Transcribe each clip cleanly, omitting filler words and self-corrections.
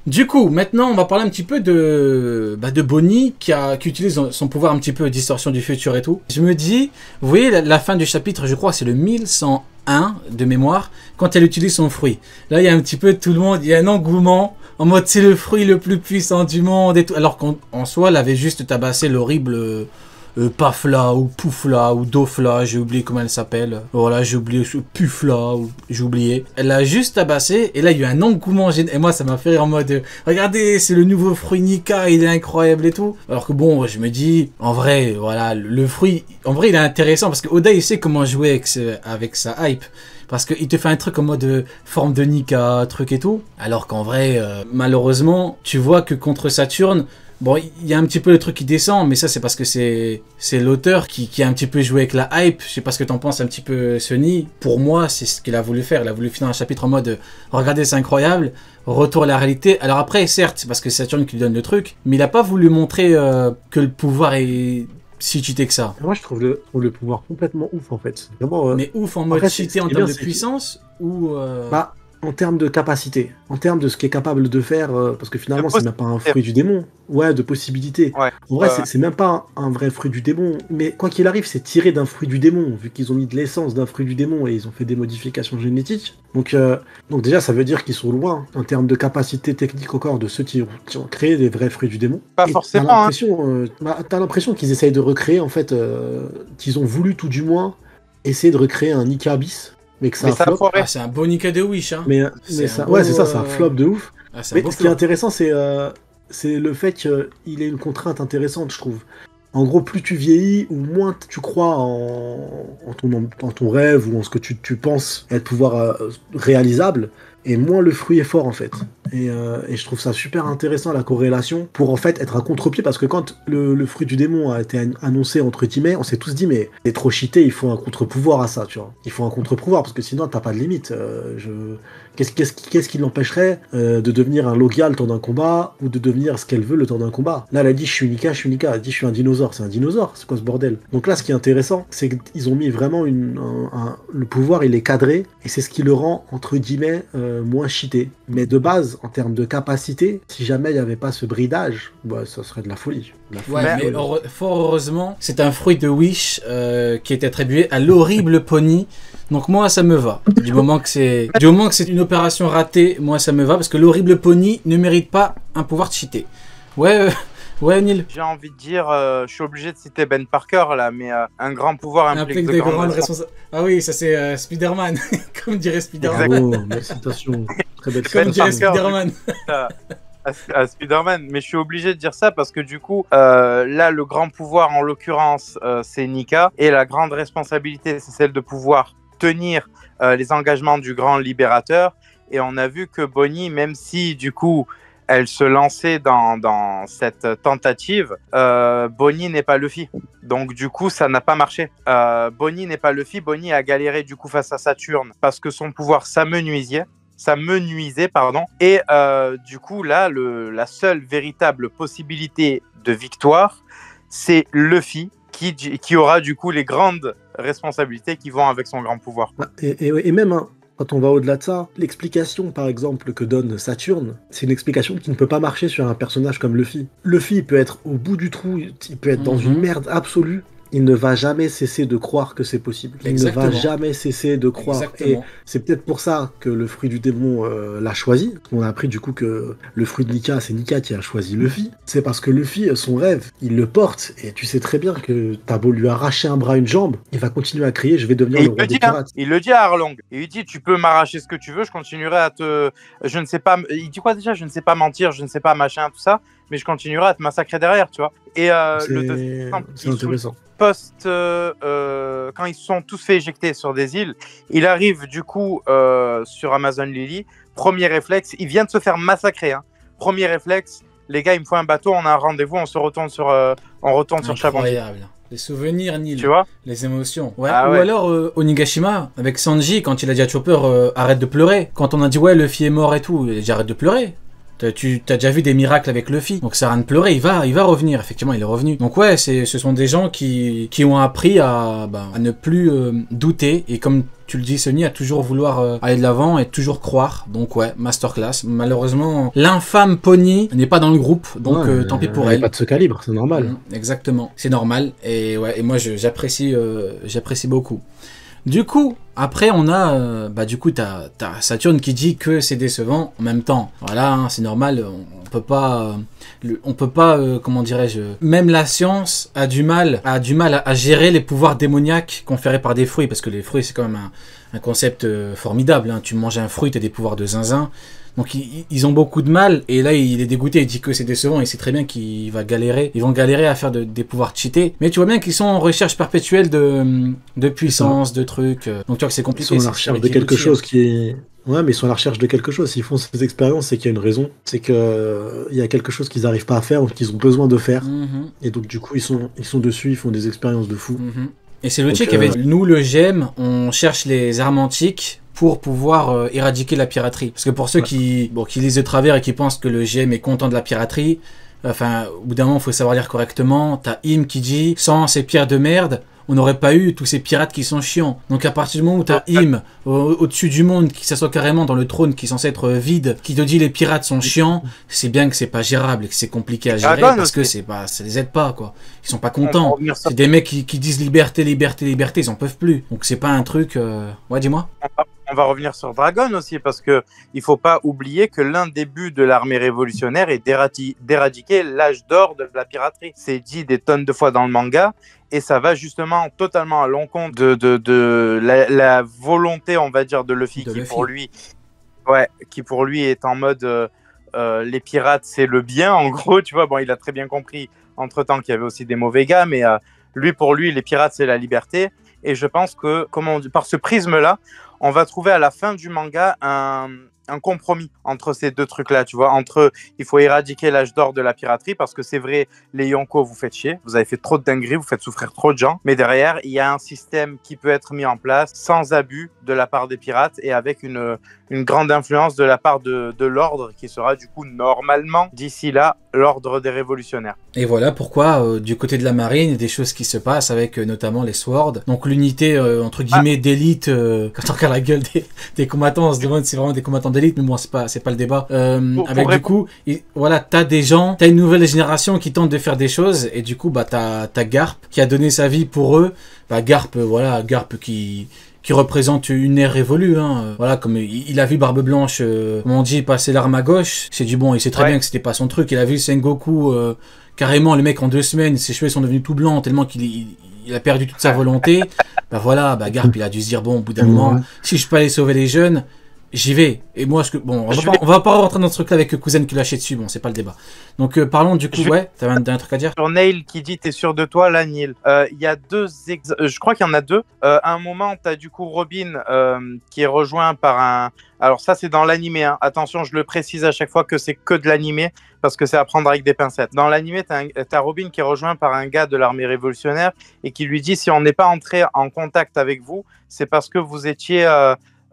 Du coup, maintenant, on va parler un petit peu de Bonnie qui utilise son pouvoir un petit peu distorsion du futur et tout. Je me dis, vous voyez la fin du chapitre, je crois, c'est le 1101 de mémoire, quand elle utilise son fruit. Là, il y a un petit peu tout le monde, il y a un engouement en mode c'est le fruit le plus puissant du monde et tout. Alors qu'en soi, elle avait juste tabassé l'horrible Pafla ou Poufla ou Dofla, j'ai oublié comment elle s'appelle. Voilà, j'ai oublié Pufla, ou j'ai oublié. Elle l'a juste tabassé et là il y a eu un engouement et moi ça m'a fait rire en mode regardez, c'est le nouveau fruit Nika, il est incroyable et tout. Alors que bon, je me dis en vrai, voilà, le fruit, en vrai il est intéressant parce que Oda il sait comment jouer avec sa hype. Parce qu'il te fait un truc en mode forme de Nika, truc et tout. Alors qu'en vrai, malheureusement, tu vois que contre Saturne, bon, il y a un petit peu le truc qui descend, mais ça c'est parce que c'est l'auteur qui a un petit peu joué avec la hype. Je sais pas ce que t'en penses un petit peu, Sony. Pour moi, c'est ce qu'il a voulu faire. Il a voulu finir un chapitre en mode regardez, c'est incroyable, retour à la réalité. Alors après, certes, c'est parce que c'est Saturne qui lui donne le truc, mais il a pas voulu montrer que le pouvoir est si cheaté que ça. Moi, je trouve le pouvoir complètement ouf, en fait. Vraiment, mais ouf en mode cheaté en termes de puissance ou Bah, en termes de capacité, en termes de ce qu'il est capable de faire, parce que finalement, c'est même pas un fruit du démon. Ouais, de possibilités. Ouais. En vrai, c'est même pas un vrai fruit du démon. Mais quoi qu'il arrive, c'est tiré d'un fruit du démon, vu qu'ils ont mis de l'essence d'un fruit du démon et ils ont fait des modifications génétiques. Donc déjà, ça veut dire qu'ils sont loin, en termes de capacité technique encore, de ceux qui ont créé des vrais fruits du démon. Pas forcément. T'as l'impression qu'ils essayent de recréer, en fait, qu'ils ont voulu tout du moins essayer de recréer un Nika Abyss. Mais que ça a flop. Ah, c'est un bon Nika de Wish. Hein. Mais ça, ouais, c'est ça, ça flop de ouf. Ah, mais ce qui est intéressant, c'est le fait qu'il ait une contrainte intéressante, je trouve. En gros, plus tu vieillis, ou moins tu crois en ton rêve, ou en ce que tu penses être pouvoir réalisable, et moins le fruit est fort, en fait. Et je trouve ça super intéressant, la corrélation, pour en fait être un contre-pied, parce que quand le fruit du démon a été annoncé, entre guillemets, on s'est tous dit, mais c'est trop cheaté, il faut un contre-pouvoir à ça, tu vois. Il faut un contre-pouvoir, parce que sinon, t'as pas de limite. Qu'est-ce qui l'empêcherait de devenir un Logia le temps d'un combat, ou de devenir ce qu'elle veut le temps d'un combat? Là, elle a dit, je suis Nika. Elle a dit, je suis un dinosaure. C'est un dinosaure, c'est quoi ce bordel? Donc là, ce qui est intéressant, c'est qu'ils ont mis vraiment le pouvoir, il est cadré, et c'est ce qui le rend, entre guillemets, moins cheaté. Mais de base, en termes de capacité, si jamais il n'y avait pas ce bridage, bah, ça serait de la folie. Ouais, mais fort heureusement, c'est un fruit de Wish qui est attribué à l'horrible Pony. Donc moi, ça me va. Du moment que c'est une opération ratée, moi, ça me va. Parce que l'horrible Pony ne mérite pas un pouvoir cheaté. Ouais, Neil. J'ai envie de dire, je suis obligé de citer Ben Parker, là, mais un grand pouvoir implique de grandes responsabilités. Ah oui, ça c'est Spider-Man. Comme dirait Spider-Man. Bravo, félicitations. Très belle Comme dirait Spider-Man. À Spider-Man, mais je suis obligé de dire ça parce que du coup, là, le grand pouvoir, en l'occurrence, c'est Nika, et la grande responsabilité, c'est celle de pouvoir tenir les engagements du grand libérateur. Et on a vu que Bonnie, même si du coup, elle se lançait dans cette tentative, Bonnie n'est pas Luffy. Donc du coup, ça n'a pas marché. Bonnie n'est pas Luffy. Bonnie a galéré du coup face à Saturne parce que son pouvoir, ça me nuisait, pardon. Et du coup, là, la seule véritable possibilité de victoire, c'est Luffy qui aura du coup les grandes responsabilités qui vont avec son grand pouvoir. Et même, hein, quand on va au-delà de ça, l'explication, par exemple, que donne Saturne, c'est une explication qui ne peut pas marcher sur un personnage comme Luffy. Luffy, il peut être au bout du trou, il peut être dans une merde absolue. Il ne va jamais cesser de croire que c'est possible. Exactement. Il ne va jamais cesser de croire. Exactement. Et c'est peut-être pour ça que le fruit du démon l'a choisi. On a appris du coup que le fruit de Nika, c'est Nika qui a choisi Luffy. C'est parce que Luffy, son rêve, il le porte. Et tu sais très bien que t'as beau lui arracher un bras, une jambe, il va continuer à crier, je vais devenir le roi des pirates. Il le dit à Arlong. Il lui dit, tu peux m'arracher ce que tu veux, je continuerai à te... Je ne sais pas... Il dit quoi déjà? Je ne sais pas mentir, je ne sais pas machin, tout ça, mais je continuerai à te massacrer derrière, tu vois. Et le deuxième exemple, c'est intéressant. Quand ils se sont tous fait éjecter sur des îles, il arrive du coup sur Amazon Lily. Premier réflexe, il vient de se faire massacrer. Hein. Premier réflexe, les gars, il me faut un bateau, on a un rendez-vous, on retourne sur Chabon. Incroyable. Les souvenirs, Neil. Tu vois? Les émotions. Ouais. Ah Ou ouais. alors Onigashima, avec Sanji, quand il a dit à Chopper, arrête de pleurer. Quand on a dit, ouais, Luffy est mort et tout, il a dit, arrête de pleurer. Tu as déjà vu des miracles avec Luffy. Donc ça sert à rien de pleurer, il va revenir. Effectivement, il est revenu. Donc ouais, ce sont des gens qui ont appris à ne plus douter. Et comme tu le dis, Sony, à toujours vouloir aller de l'avant et toujours croire. Donc ouais, masterclass. Malheureusement, l'infâme Pony n'est pas dans le groupe. Donc tant pis pour elle. Pas de ce calibre, c'est normal. Exactement, c'est normal. Et ouais, et moi j'apprécie beaucoup. Du coup, après on a, t'as Saturne qui dit que c'est décevant. En même temps, voilà, hein, c'est normal. On peut pas, comment dirais-je, même la science a du mal à gérer les pouvoirs démoniaques conférés par des fruits, parce que les fruits c'est quand même un concept formidable. Hein. Tu manges un fruit, t'as des pouvoirs de zinzin. Donc ils ont beaucoup de mal, et là il est dégoûté, il dit que c'est décevant, et c'est très bien qu'ils vont galérer à faire des pouvoirs cheatés, mais tu vois bien qu'ils sont en recherche perpétuelle de puissance, de trucs, donc tu vois que c'est compliqué. Ils sont à la recherche de quelque chose qui est... Ouais, mais ils sont à la recherche de quelque chose, s'ils font ces expériences, c'est qu'il y a une raison, c'est que il y a quelque chose qu'ils n'arrivent pas à faire, ou qu'ils ont besoin de faire, et donc du coup ils sont dessus, ils font des expériences de fou. Et c'est le qui avait dit, nous le GEM, on cherche les armes antiques pour pouvoir éradiquer la piraterie. Parce que pour ceux qui lisent de travers et qui pensent que le GM est content de la piraterie, enfin, au bout d'un moment, il faut savoir lire correctement. T'as Im qui dit, sans ces pierres de merde, on n'aurait pas eu tous ces pirates qui sont chiants. Donc à partir du moment où t'as Im au-dessus du monde, qui s'assoit carrément dans le trône qui est censé être vide, qui te dit les pirates sont chiants, c'est bien que c'est pas gérable et que c'est compliqué à gérer, parce que ça les aide pas, quoi. Ils sont pas contents. C'est des mecs qui disent liberté, liberté, liberté, ils en peuvent plus. Donc c'est pas un truc... Ouais, dis-moi. On va revenir sur Dragon aussi, parce que il faut pas oublier que l'un des buts de l'armée révolutionnaire est d'éradiquer l'âge d'or de la piraterie. C'est dit des tonnes de fois dans le manga, et ça va justement totalement à l'encontre de la volonté, on va dire, de Luffy, qui pour lui est en mode les pirates c'est le bien, en gros, tu vois. Bon, il a très bien compris entre-temps qu'il y avait aussi des mauvais gars, mais pour lui les pirates c'est la liberté. Et je pense que par ce prisme-là, on va trouver à la fin du manga un compromis entre ces deux trucs-là, tu vois, entre il faut éradiquer l'âge d'or de la piraterie, parce que c'est vrai, les Yonko, vous faites chier, vous avez fait trop de dingueries, vous faites souffrir trop de gens, mais derrière, il y a un système qui peut être mis en place sans abus de la part des pirates, et avec une grande influence de la part de l'ordre, qui sera du coup normalement, d'ici là, l'ordre des révolutionnaires. Et voilà pourquoi, du côté de la marine, il y a des choses qui se passent avec notamment les Swords. Donc l'unité, entre guillemets, d'élite, quand on regarde la gueule des combattants, on se demande si c'est vraiment des combattants d'élite, mais bon, c'est pas le débat. Du coup, voilà, t'as une nouvelle génération qui tente de faire des choses, et du coup, t'as Garp qui a donné sa vie pour eux. Garp qui représente une ère révolue, hein. Voilà, comme il a vu Barbe Blanche, comme on dit, passer l'arme à gauche, c'est du bon, il sait très bien que c'était pas son truc. Il a vu Sengoku, carrément, le mec en 2 semaines, ses cheveux sont devenus tout blancs tellement qu'il a perdu toute sa volonté. Garp, il a dû se dire, bon, au bout d'un moment, si je peux aller sauver les jeunes, j'y vais. Et moi, on va pas rentrer dans ce truc-là avec Kuzen qui lâchait dessus. Bon, c'est pas le débat. Donc, parlons du coup, t'avais un truc à dire? Sur Nail qui dit, t'es sûr de toi, là, Neil. Il y a je crois qu'il y en a 2. À un moment, t'as du coup Robin qui est rejoint par un... Alors ça, c'est dans l'animé, hein. Attention, je le précise à chaque fois que c'est que de l'animé, parce que c'est à prendre avec des pincettes. Dans l'animé, t'as Robin qui est rejoint par un gars de l'armée révolutionnaire, et qui lui dit, si on n'est pas entré en contact avec vous, c'est parce que vous étiez...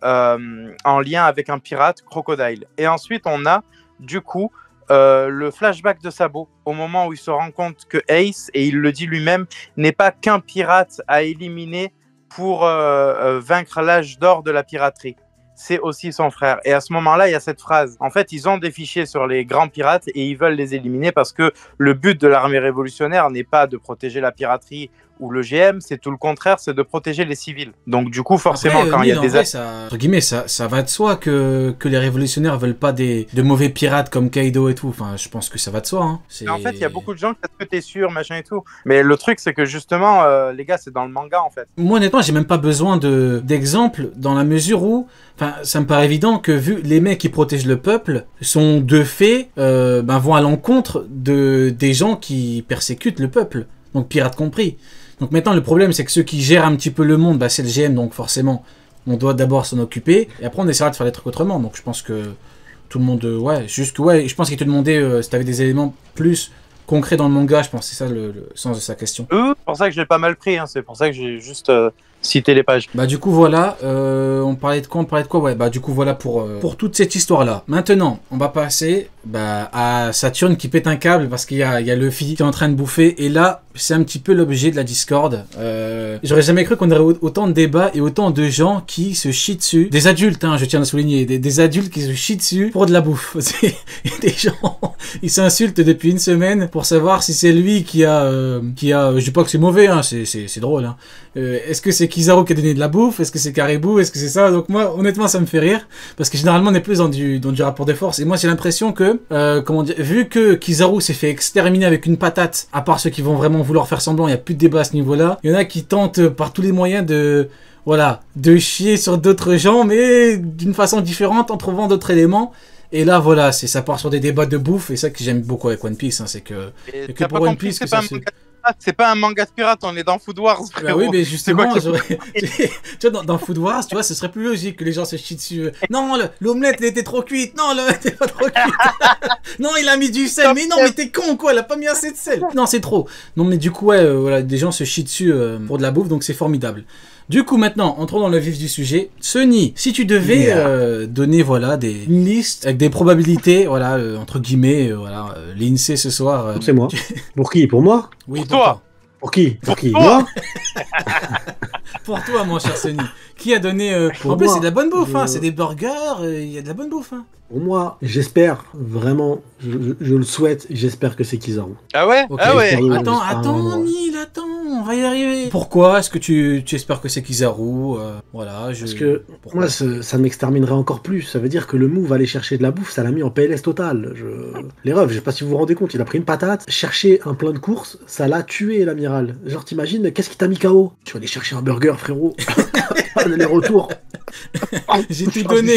en lien avec un pirate, Crocodile. Et ensuite, on a du coup le flashback de Sabo, au moment où il se rend compte que Ace, et il le dit lui-même, n'est pas qu'un pirate à éliminer pour vaincre l'âge d'or de la piraterie. C'est aussi son frère. Et à ce moment-là, il y a cette phrase. En fait, ils ont des fichiers sur les grands pirates et ils veulent les éliminer, parce que le but de l'armée révolutionnaire n'est pas de protéger la piraterie ou le GM, c'est tout le contraire, c'est de protéger les civils. Donc du coup, forcément, quand il y a des... Entre guillemets, ça va de soi que les révolutionnaires veulent pas de mauvais pirates comme Kaido et tout. Enfin, je pense que ça va de soi. Hein. En fait, il y a beaucoup de gens qui disent que t'es sûr, machin et tout. Mais le truc, c'est que justement, les gars, c'est dans le manga, en fait. Moi, honnêtement, j'ai même pas besoin d'exemples, dans la mesure où... Enfin, ça me paraît évident que, vu les mecs qui protègent le peuple, sont de fait, vont à l'encontre des gens qui persécutent le peuple. Donc, pirates compris. Donc maintenant, le problème, c'est que ceux qui gèrent un petit peu le monde, c'est le GM, donc forcément, on doit d'abord s'en occuper, et après on essaiera de faire les trucs autrement. Donc je pense que tout le monde, je pense qu'il te demandait si t'avais des éléments plus concret dans le manga, je pense. C'est ça le sens de sa question. C'est pour ça que je l'ai pas mal pris. Hein. C'est pour ça que j'ai juste cité les pages. Bah du coup voilà, on parlait de quoi? Ouais, bah du coup voilà pour toute cette histoire-là. Maintenant, on va passer à Saturne qui pète un câble parce qu'il y a Luffy qui est en train de bouffer. Et là, c'est un petit peu l'objet de la discorde. J'aurais jamais cru qu'on aurait autant de débats et autant de gens qui se chient dessus. Des adultes, hein, je tiens à souligner, des adultes qui se chient dessus pour de la bouffe. Des gens, ils s'insultent depuis une semaine pour savoir si c'est lui qui a, je dis pas que c'est mauvais, hein, c'est drôle, hein. Est-ce que c'est Kizaru qui a donné de la bouffe? Est-ce que c'est Caribou? Est-ce que c'est ça? Donc moi, honnêtement, ça me fait rire parce que généralement, on est plus dans du rapport de force. Et moi, j'ai l'impression que, vu que Kizaru s'est fait exterminer avec une patate, à part ceux qui vont vraiment vouloir faire semblant, il n'y a plus de débat à ce niveau-là. Il y en a qui tentent par tous les moyens de chier sur d'autres gens, mais d'une façon différente en trouvant d'autres éléments. Et là, voilà, ça part sur des débats de bouffe, et ça que j'aime beaucoup avec One Piece, hein, c'est que pour One Piece, c'est pas un manga de pirate, on est dans Food Wars. Bah oui, mais justement, tu vois, dans Food Wars, tu vois, ce serait plus logique que les gens se chient dessus. Non, l'omelette, elle était trop cuite. Non, l'omelette était pas trop cuite. Non, il a mis du sel. Mais non, mais t'es con, quoi, il a pas mis assez de sel. Non, c'est trop. Non, mais du coup, ouais, voilà, des gens se chient dessus pour de la bouffe, donc c'est formidable. Du coup, maintenant, entrons dans le vif du sujet. Sunny, si tu devais donner une liste avec des probabilités, entre guillemets, l'INSEE ce soir. C'est moi. Pour qui? Pour moi? Oui, pour toi. Pour qui? Pour qui? Moi? Pour toi, mon cher Sunny. Qui a donné... En plus, c'est de la bonne bouffe, hein. C'est des burgers, il y a de la bonne bouffe, hein. Pour moi, j'espère, vraiment, je le souhaite, j'espère que c'est Kizaru. Ah ouais? Okay. Ah ouais. Attends, Neil, on va y arriver. Pourquoi est-ce que tu espères que c'est Kizaru? Parce que moi, ça m'exterminerait encore plus. Ça veut dire que le move aller chercher de la bouffe, ça l'a mis en PLS total. Les refs, je sais pas si vous vous rendez compte, il a pris une patate, chercher un plein de courses, ça l'a tué, l'amiral. Genre, t'imagines, qu'est-ce qui t'a mis KO? Tu vas aller chercher un burger, frérot. Les retours. J'ai tout donné.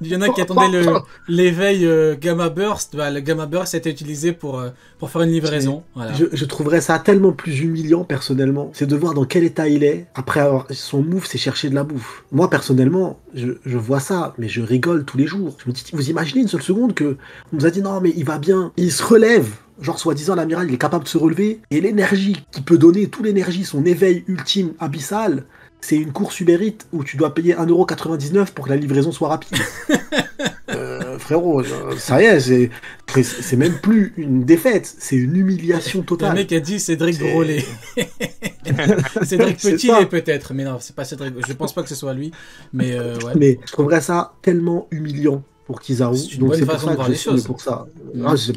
Il y en a qui attendaient l'éveil Gamma Burst. Le Gamma Burst a été utilisé pour faire une livraison. Voilà. Je trouverais ça tellement plus humiliant, personnellement. C'est de voir dans quel état il est. Après avoir son move, c'est chercher de la bouffe. Moi, personnellement, je vois ça, mais je rigole tous les jours. Je me dis, vous imaginez une seule seconde que on nous a dit non, mais il va bien. Il se relève. Genre, soi-disant, l'amiral, il est capable de se relever. Et l'énergie qu'il peut donner, toute l'énergie, son éveil ultime, abyssal, c'est une course Uber Eats où tu dois payer 1,99€ pour que la livraison soit rapide. Frérot, ça y est, c'est même plus une défaite, c'est une humiliation totale. Le mec a dit Cédric Grolet. Cédric Petit peut-être, mais non, c'est pas Cédric. Je pense pas que ce soit lui, mais ouais. Mais je trouverais ça tellement humiliant pour Kizaru. Donc c'est pour ça que je suis pour ça.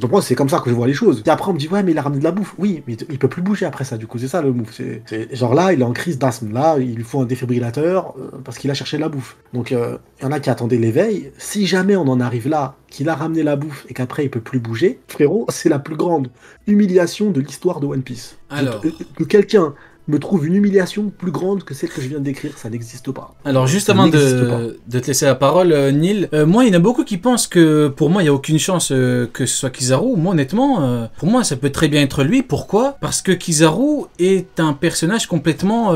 Pour moi, c'est comme ça que je vois les choses. Et après, on me dit, ouais, mais il a ramené de la bouffe. Oui, mais il peut plus bouger après ça, du coup, c'est ça le move. Genre là, il est en crise d'asthme. Là, il lui faut un défibrillateur parce qu'il a cherché de la bouffe. Donc, il y en a qui attendaient l'éveil. Si jamais on en arrive là, qu'il a ramené la bouffe et qu'après il peut plus bouger, frérot, c'est la plus grande humiliation de l'histoire de One Piece. Alors... Que quelqu'un me trouve une humiliation plus grande que celle que je viens de décrire, ça n'existe pas. Alors juste avant de te laisser la parole, Neil, moi il y en a beaucoup qui pensent que pour moi il n'y a aucune chance que ce soit Kizaru. Moi honnêtement, pour moi ça peut très bien être lui. Pourquoi? Parce que Kizaru est un personnage complètement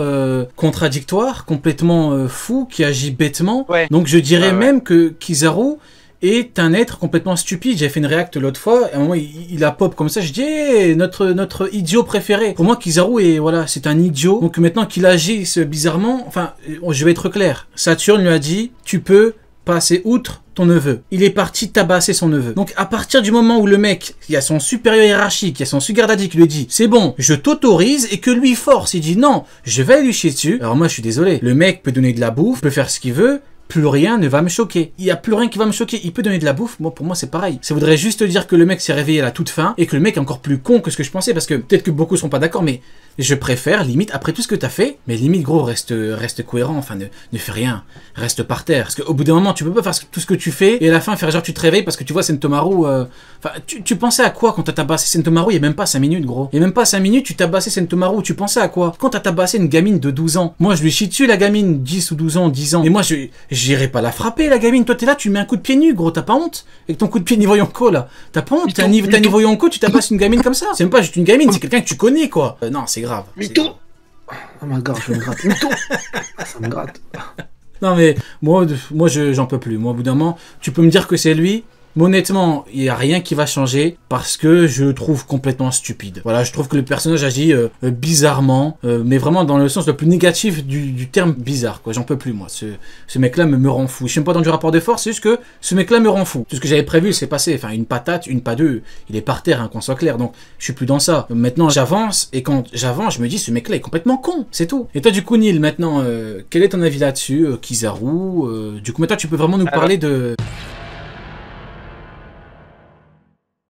contradictoire, complètement fou, qui agit bêtement. Ouais. Donc je dirais même que Kizaru est un être complètement stupide. J'ai fait une react l'autre fois, à un moment il a pop comme ça, je dis hey, notre idiot préféré. Pour moi Kizaru c'est un idiot. Donc maintenant qu'il agisse bizarrement, enfin je vais être clair, Saturne lui a dit tu peux passer outre ton neveu. Il est parti tabasser son neveu. Donc à partir du moment où le mec, il y a son supérieur hiérarchique, il y a son sugar daddy qui lui dit c'est bon, je t'autorise, et que lui force, il dit non, je vais lui chier dessus. Alors moi je suis désolé, le mec peut donner de la bouffe, peut faire ce qu'il veut, plus rien ne va me choquer. Il n'y a plus rien qui va me choquer. Il peut donner de la bouffe. Moi, pour moi, c'est pareil. Ça voudrait juste dire que le mec s'est réveillé à la toute fin et que le mec est encore plus con que ce que je pensais, parce que peut-être que beaucoup sont pas d'accord, mais je préfère, limite, après tout ce que t'as fait, mais limite, gros, reste cohérent. Enfin, ne fais rien. Reste par terre. Parce qu'au bout d'un moment, tu peux pas faire tout ce que tu fais et à la fin faire genre tu te réveilles parce que tu vois Sentomaru. Enfin, tu pensais à quoi quand t'as tabassé Sentomaru? Il y a même pas 5 minutes, gros. Il y a même pas 5 minutes, tu tabassais Sentomaru. Tu pensais à quoi? Quand t'as tabassé une gamine de 12 ans. Moi, je lui chie dessus, la gamine, 10 ou 12 ans, 10 ans. Et moi, j'irai pas la frapper, la gamine. Toi, t'es là, tu mets un coup de pied nu, gros. T'as pas honte? Avec ton coup de pied niveau Yonko, là. T'as pas honte? T'as niveau Yonko, tu tabasses une gamine comme ça. C'est même pas juste une gamine, c'est quelqu'un que tu connais, quoi. Non, c'est grave. Mytho! Oh ma god, je me gratte. Mytho! Ça me gratte. Non, mais moi j'en peux plus. Moi, au bout d'un moment, tu peux me dire que c'est lui. honnêtement, il n'y a rien qui va changer parce que je le trouve complètement stupide. Voilà, je trouve que le personnage agit bizarrement, mais vraiment dans le sens le plus négatif du terme bizarre, quoi. J'en peux plus, moi. Ce mec-là me rend fou. Je suis même pas dans du rapport de force, c'est juste que ce mec-là me rend fou. Tout ce que j'avais prévu, c'est passé. Enfin, une patate, une pas deux. Il est par terre, hein, qu'on soit clair. Donc, je suis plus dans ça. Maintenant, j'avance, et quand j'avance, je me dis, ce mec-là est complètement con. C'est tout. Et toi, du coup, Neil, maintenant, quel est ton avis là-dessus, Kizaru? Du coup, maintenant, tu peux vraiment nous parler de...